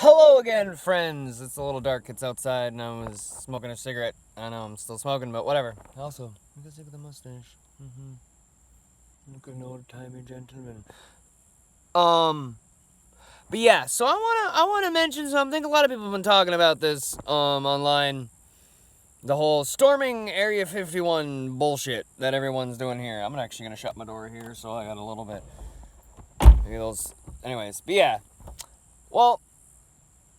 Hello again, friends. It's a little dark. It's outside, and I was smoking a cigarette. I know I'm still smoking, but whatever. Also, you can look at the mustache. Look at an old timey gentleman. But yeah. So I wanna mention something. A lot of people have been talking about this online. The whole storming Area 51 bullshit that everyone's doing here. I'm actually gonna shut my door here, so I got a little bit. Maybe those. Anyways, but yeah. Well.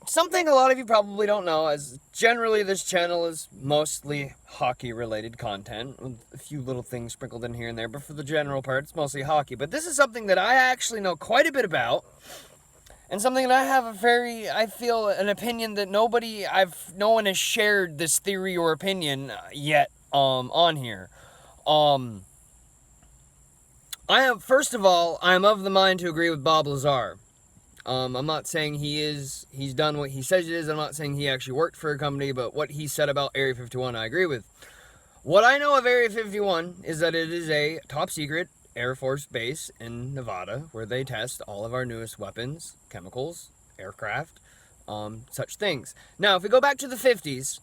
Something a lot of you probably don't know is generally this channel is mostly hockey-related content, with a few little things sprinkled in here and there, but for the general part, it's mostly hockey. But this is something that I actually know quite a bit about, and something that I have I feel, an opinion that no one has shared this theory or opinion yet, on here. First of all, I'm of the mind to agree with Bob Lazar. I'm not saying he's done what he says it is. I'm not saying he actually worked for a company, but what he said about Area 51, I agree with. What I know of Area 51 is that it is a top secret Air Force base in Nevada where they test all of our newest weapons, chemicals, aircraft, such things. Now, if we go back to the 50s,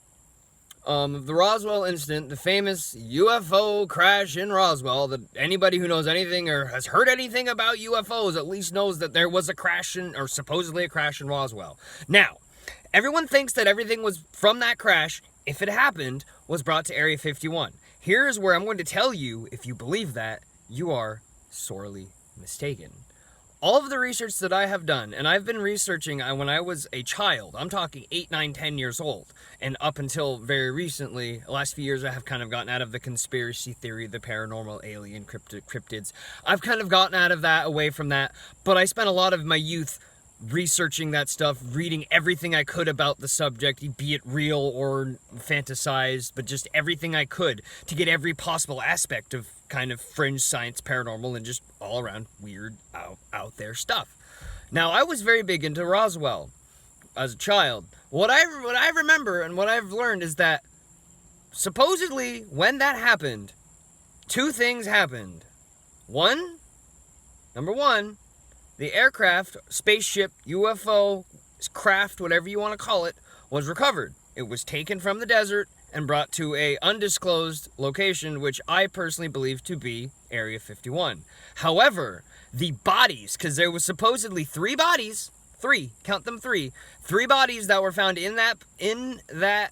the Roswell incident, the famous UFO crash in Roswell, that anybody who knows anything or has heard anything about UFOs at least knows that there was a crash or supposedly a crash in Roswell. Now, everyone thinks that everything was from that crash, if it happened, was brought to Area 51. Here's where I'm going to tell you, if you believe that, you are sorely mistaken. All of the research that I have done, and I've been researching when I was a child, I'm talking 8, 9, 10 years old, and up until very recently, the last few years, I have kind of gotten out of the conspiracy theory, the paranormal, alien, cryptids. I've kind of gotten out of that, away from that, but I spent a lot of my youth researching that stuff, reading everything I could about the subject, be it real or fantasized, but just everything I could to get every possible aspect of kind of fringe science, paranormal, and just all around weird, out there stuff. Now, I was very big into Roswell as a child. What I remember and what I've learned is that supposedly when that happened, two things happened. Number one, the aircraft, spaceship, UFO, craft, whatever you want to call it, was recovered. It was taken from the desert and brought to a undisclosed location, which I personally believe to be Area 51. However, the bodies, because there was supposedly three bodies that were found in that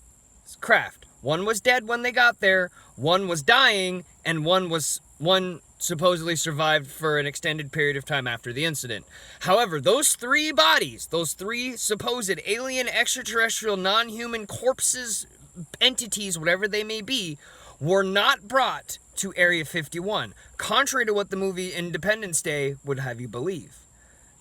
craft. One was dead when they got there, one was dying, and one supposedly survived for an extended period of time after the incident. However, those three bodies, those three supposed alien, extraterrestrial, non-human corpses, entities, whatever they may be, were not brought to Area 51, contrary to what the movie Independence Day would have you believe.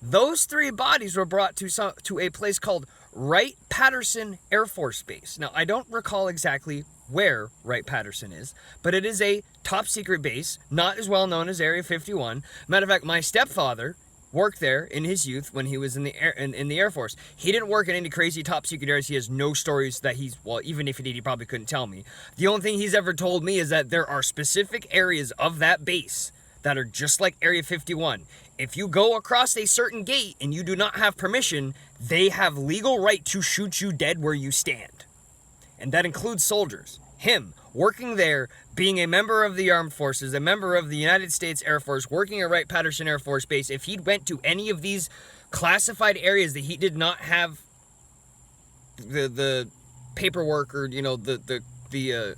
Those three bodies were brought to a place called Wright-Patterson Air Force Base. Now, I don't recall exactly where Wright-Patterson is, but it is a top secret base, not as well known as Area 51. Matter of fact, my stepfather worked there in his youth when he was in the Air Force. He didn't work in any crazy top secret areas. He has no stories that even if he did, he probably couldn't tell me. The only thing he's ever told me is that there are specific areas of that base that are just like Area 51. If you go across a certain gate and you do not have permission, they have legal right to shoot you dead where you stand. And that includes soldiers. Him, working there, being a member of the armed forces, a member of the United States Air Force, working at Wright-Patterson Air Force Base, if he went to any of these classified areas that he did not have the paperwork or, the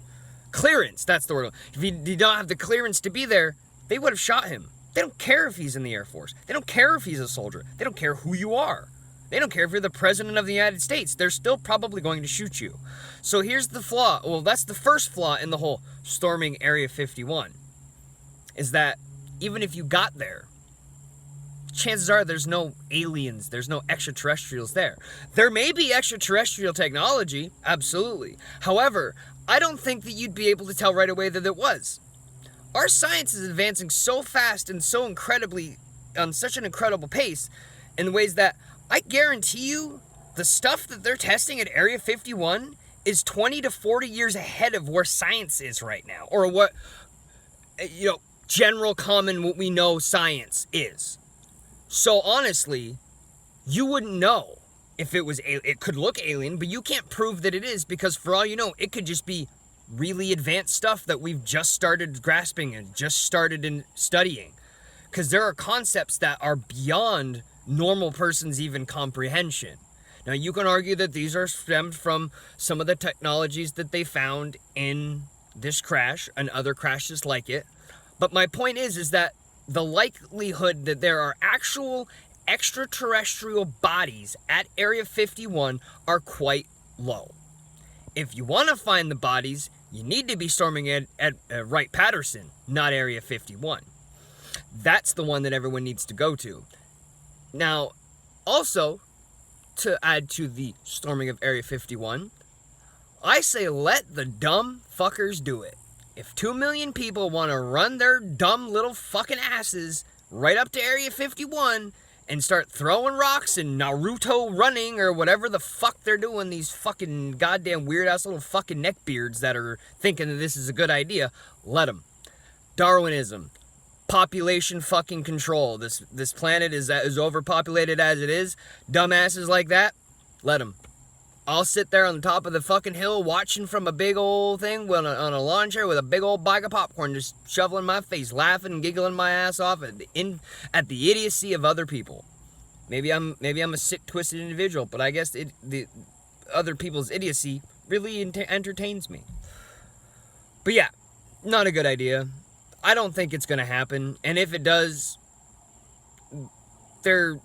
clearance, that's the word. If he did not have the clearance to be there, they would have shot him. They don't care if he's in the Air Force. They don't care if he's a soldier. They don't care who you are. They don't care if you're the president of the United States. They're still probably going to shoot you. So here's the flaw. Well, that's the first flaw in the whole storming Area 51. Is that even if you got there, chances are there's no aliens, there's no extraterrestrials there. There may be extraterrestrial technology, absolutely. However, I don't think that you'd be able to tell right away that it was. Our science is advancing so fast and so incredibly, on such an incredible pace, in ways that I guarantee you the stuff that they're testing at Area 51 is 20 to 40 years ahead of where science is right now, or what, general common, what we know science is. So honestly, you wouldn't know. if it was, it could look alien, but you can't prove that it is, because for all you know, it could just be really advanced stuff that we've just started grasping and just started in studying. Because there are concepts that are beyond normal person's even comprehension. Now, you can argue that these are stemmed from some of the technologies that they found in this crash and other crashes like it. But my point is that the likelihood that there are actual extraterrestrial bodies at Area 51 are quite low. If you want to find the bodies, you need to be storming at Wright-Patterson, not Area 51. That's the one that everyone needs to go to. Now, also, to add to the storming of Area 51, I say let the dumb fuckers do it. If 2 million people want to run their dumb little fucking asses right up to Area 51 and start throwing rocks and Naruto running or whatever the fuck they're doing, these fucking goddamn weird-ass little fucking neckbeards that are thinking that this is a good idea, let them. Darwinism. Population fucking control. This planet is overpopulated as it is. Dumbasses like that, let them. I'll sit there on the top of the fucking hill watching from a big old thing on a lawn chair with a big old bag of popcorn just shoveling my face, laughing and giggling my ass off at the idiocy of other people. Maybe I'm a sick, twisted individual, but I guess the other people's idiocy really entertains me. But yeah, not a good idea. I don't think it's going to happen, and if it does, it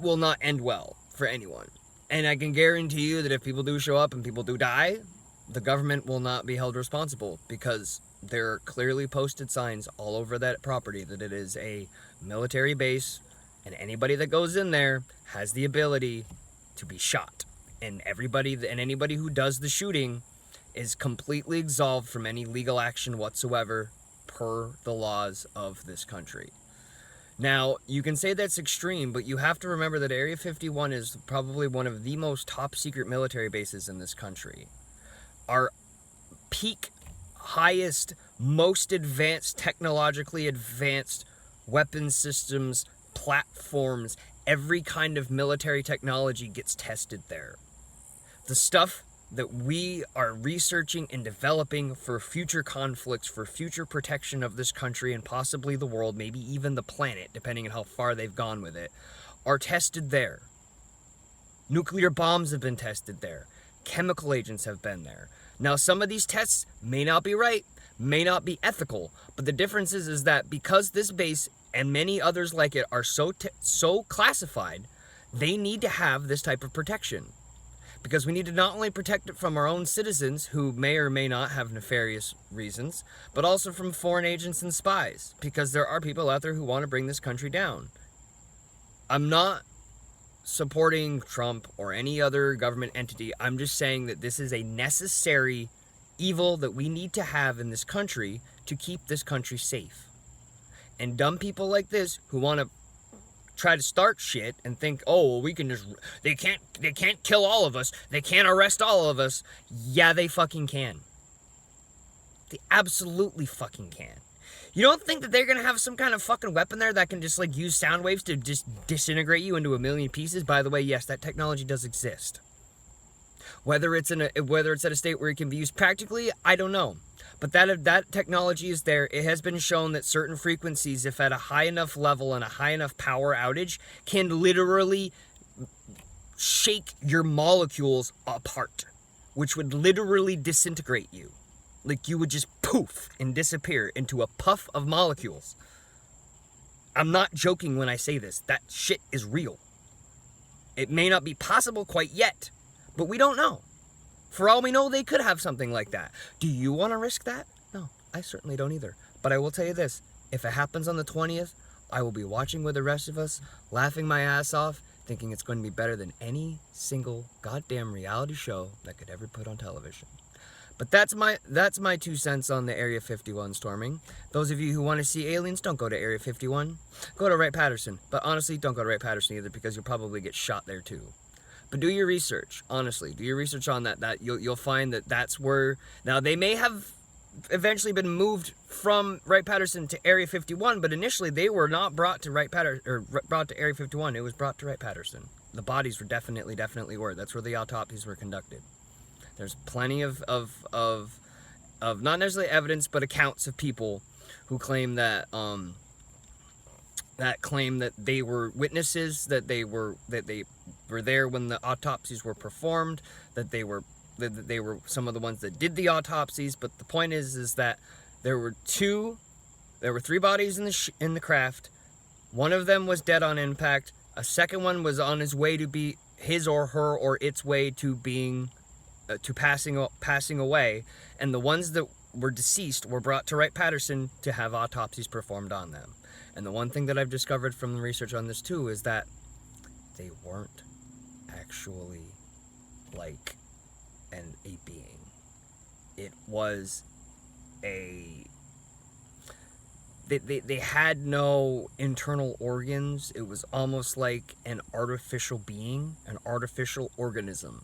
will not end well for anyone. And I can guarantee you that if people do show up and people do die, the government will not be held responsible, because there are clearly posted signs all over that property that it is a military base, and anybody that goes in there has the ability to be shot. And anybody who does the shooting is completely absolved from any legal action whatsoever per the laws of this country. Now, you can say that's extreme, but you have to remember that Area 51 is probably one of the most top secret military bases in this country. Our peak, highest, most advanced, technologically advanced weapon systems, platforms, every kind of military technology gets tested there. The stuff that we are researching and developing for future conflicts, for future protection of this country and possibly the world, maybe even the planet, depending on how far they've gone with it, are tested there. Nuclear bombs have been tested there. Chemical agents have been there. Now, some of these tests may not be right, may not be ethical, but the difference is that because this base and many others like it are so classified, they need to have this type of protection. Because we need to not only protect it from our own citizens, who may or may not have nefarious reasons, but also from foreign agents and spies, because there are people out there who want to bring this country down. I'm not supporting Trump or any other government entity. I'm just saying that this is a necessary evil that we need to have in this country to keep this country safe. And dumb people like this who want to try to start shit and think, oh, well, we can just, they can't kill all of us, they can't arrest all of us. Yeah, they fucking can. They absolutely fucking can. You don't think that they're gonna have some kind of fucking weapon there that can just like use sound waves to just disintegrate you into a million pieces? By the way, yes, that technology does exist. Whether it's at a state where it can be used practically, I don't know. But that technology is there. It has been shown that certain frequencies, if at a high enough level and a high enough power outage, can literally shake your molecules apart, which would literally disintegrate you. Like you would just poof and disappear into a puff of molecules. I'm not joking when I say this. That shit is real. It may not be possible quite yet, but we don't know. For all we know, they could have something like that. Do you want to risk that? No, I certainly don't either. But I will tell you this. If it happens on the 20th, I will be watching with the rest of us, laughing my ass off, thinking it's going to be better than any single goddamn reality show that could ever put on television. But that's my 2 cents on the Area 51 storming. Those of you who want to see aliens, don't go to Area 51. Go to Wright-Patterson. But honestly, don't go to Wright-Patterson either, because you'll probably get shot there too. But do your research, honestly. Do your research on that. You'll find that that's where... Now, they may have eventually been moved from Wright-Patterson to Area 51, but initially they were not brought to brought to Area 51. It was brought to Wright-Patterson. The bodies were definitely were. That's where the autopsies were conducted. There's plenty of not necessarily evidence, but accounts of people who claim that that they were witnesses, that they were there when the autopsies were performed, that they were some of the ones that did the autopsies. But the point is that there were three bodies in the craft. One of them was dead on impact. A second one was on his way to be his or her or its way to being to passing away, and the ones that were deceased were brought to Wright-Patterson to have autopsies performed on them. And the one thing that I've discovered from the research on this too is that they weren't actually like a being. It was they had no internal organs. It was almost like an artificial being, an artificial organism.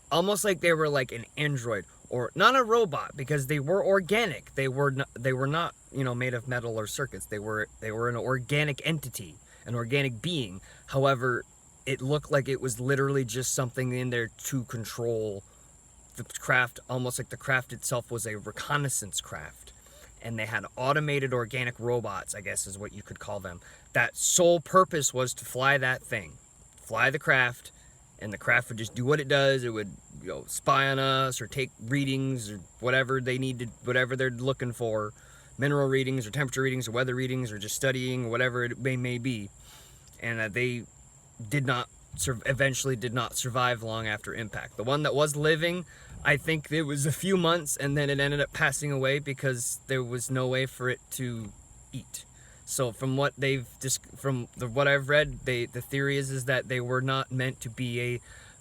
Almost like they were like an android, or not a robot, because they were organic. They were not, made of metal or circuits. They were an organic entity, an organic being. However, it looked like it was literally just something in there to control the craft, almost like the craft itself was a reconnaissance craft. And they had automated organic robots, I guess is what you could call them. That sole purpose was to fly that thing, fly the craft, and the craft would just do what it does. It would, spy on us or take readings or whatever they needed, whatever they're looking for, mineral readings or temperature readings or weather readings or just studying or whatever it may be. And they eventually did not survive long after impact. The one that was living, I think it was a few months, and then it ended up passing away because there was no way for it to eat. So from what what I've read, the theory is that they were not meant to be a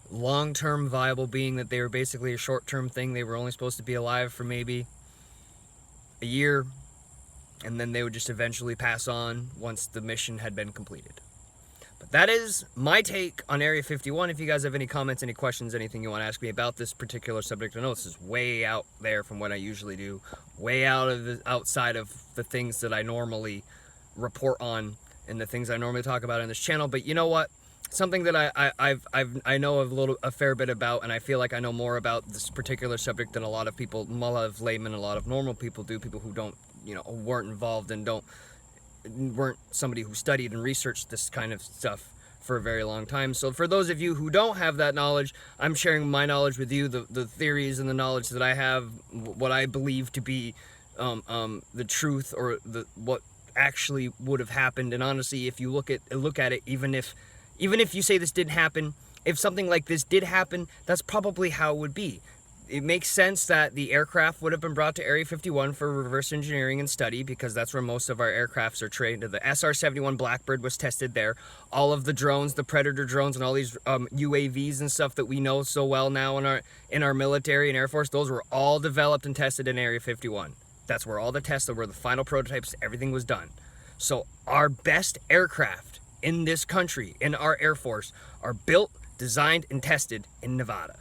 long-term viable being, that they were basically a short-term thing. They were only supposed to be alive for maybe a year, and then they would just eventually pass on once the mission had been completed. But that is my take on Area 51. If you guys have any comments, any questions, anything you want to ask me about this particular subject, I know this is way out there from what I usually do, way outside of the things that I normally report on and the things I normally talk about on this channel. But you know what? Something that I know a fair bit about, and I feel like I know more about this particular subject than a lot of people, a lot of laymen, a lot of normal people do, people who don't, weren't involved and weren't somebody who studied and researched this kind of stuff for a very long time. So for those of you who don't have that knowledge, I'm sharing my knowledge with you, the theories and the knowledge that I have, what I believe to be the truth, or what actually would have happened. And honestly, if you look at it, even if you say this didn't happen, if something like this did happen, that's probably how it would be. It makes sense that the aircraft would have been brought to Area 51 for reverse engineering and study, because that's where most of our aircrafts are trained. The SR-71 Blackbird was tested there. All of the drones, the Predator drones, and all these UAVs and stuff that we know so well now in our military and Air Force, those were all developed and tested in Area 51. That's where all the tests, where the final prototypes, everything was done. So our best aircraft in this country, in our Air Force, are built, designed, and tested in Nevada.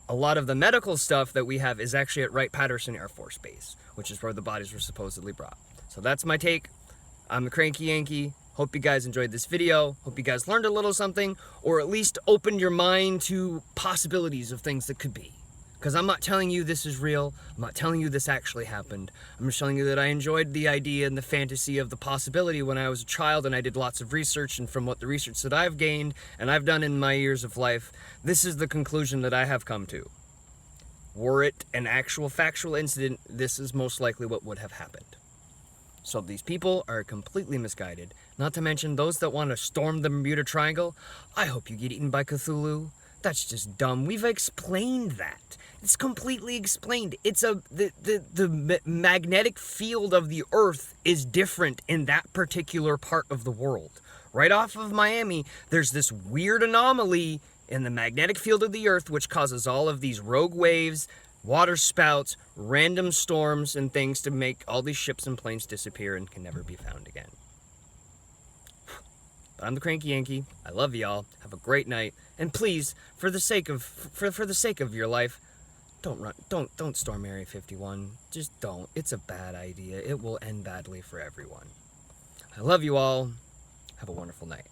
A lot of the medical stuff that we have is actually at Wright-Patterson Air Force Base, which is where the bodies were supposedly brought. So that's my take. I'm the Cranky Yankee. Hope you guys enjoyed this video. Hope you guys learned a little something, or at least opened your mind to possibilities of things that could be. Because I'm not telling you this is real. I'm not telling you this actually happened. I'm just telling you that I enjoyed the idea and the fantasy of the possibility when I was a child, and I did lots of research, and from what the research that I've gained and I've done in my years of life, this is the conclusion that I have come to. Were it an actual factual incident, this is most likely what would have happened. So these people are completely misguided. Not to mention those that want to storm the Bermuda Triangle. I hope you get eaten by Cthulhu. That's just dumb. We've explained that. It's completely explained. It's the magnetic field of the Earth is different in that particular part of the world. Right off of Miami, there's this weird anomaly in the magnetic field of the Earth, which causes all of these rogue waves, water spouts, random storms, and things to make all these ships and planes disappear and can never be found again. But I'm the Cranky Yankee. I love y'all. Have a great night. And please, for the sake of your life, don't run, don't storm Area 51. Just don't. It's a bad idea. It will end badly for everyone. I love you all. Have a wonderful night.